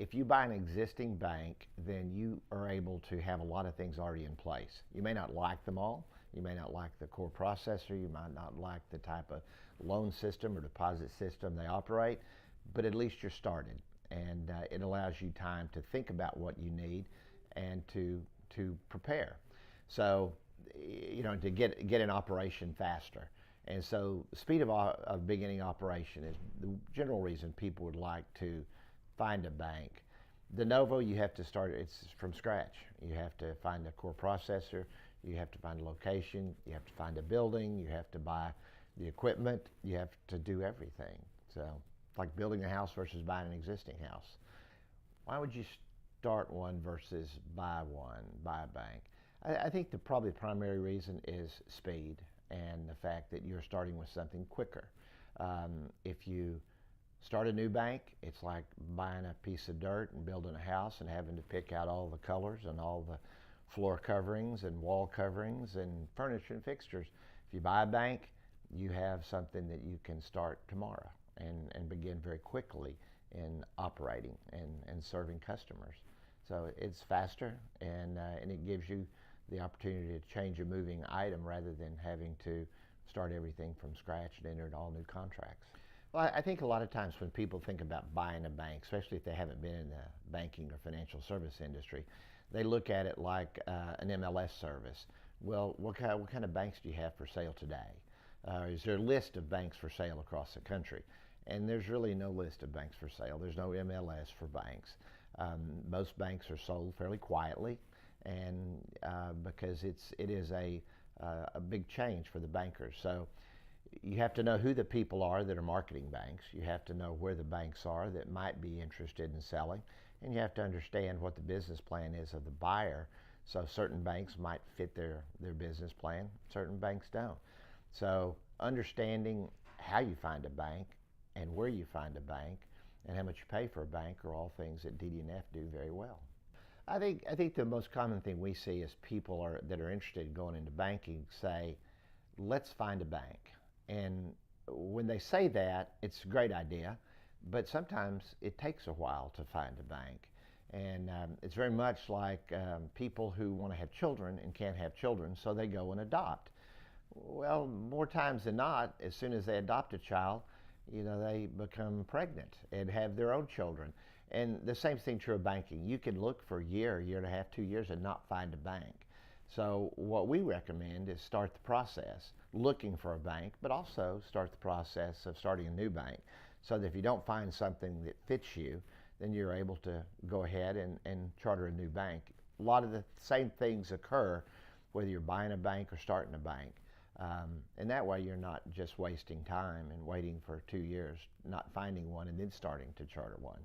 if you buy an existing bank, then you are able to have a lot of things already in place. You may not like them all. You may not like the core processor. You might not like the type of loan system or deposit system they operate, but at least you're started. And it allows you time to think about what you need and to prepare. So, to get in operation faster. And so speed of beginning operation is the general reason people would like to find a bank. De novo, you have to start, it's from scratch. You have to find a core processor, you have to find a location, you have to find a building, you have to buy the equipment, you have to do everything. So it's like building a house versus buying an existing house. Why would you start one versus buy a bank? I think probably the primary reason is speed and the fact that you're starting with something quicker. If you start a new bank, it's like buying a piece of dirt and building a house and having to pick out all the colors and all the floor coverings and wall coverings and furniture and fixtures. If you buy a bank, you have something that you can start tomorrow and begin very quickly in operating and serving customers. So it's faster and it gives you the opportunity to change a moving item rather than having to start everything from scratch and enter all new contracts. Well, I think a lot of times when people think about buying a bank, especially if they haven't been in the banking or financial service industry, they look at it like an MLS service. Well, what kind of banks do you have for sale today? Is there a list of banks for sale across the country? And there's really no list of banks for sale. There's no MLS for banks. Most banks are sold fairly quietly, and because it is a big change for the bankers. So you have to know who the people are that are marketing banks. You have to know where the banks are that might be interested in selling, and you have to understand what the business plan is of the buyer. So certain banks might fit their business plan, certain banks don't. So understanding how you find a bank and where you find a bank and how much you pay for a bank are all things that DD&F do very well. I think the most common thing we see is people that are interested in going into banking say, let's find a bank. And when they say that, it's a great idea, but sometimes it takes a while to find a bank. And it's very much like people who want to have children and can't have children, so they go and adopt. Well, more times than not, as soon as they adopt a child, they become pregnant and have their own children. And the same thing true of banking. You can look for a year and a half, 2 years and not find a bank. So what we recommend is start the process looking for a bank, but also start the process of starting a new bank so that if you don't find something that fits you, then you're able to go ahead and charter a new bank. A lot of the same things occur whether you're buying a bank or starting a bank. And that way you're not just wasting time and waiting for 2 years, not finding one and then starting to charter one.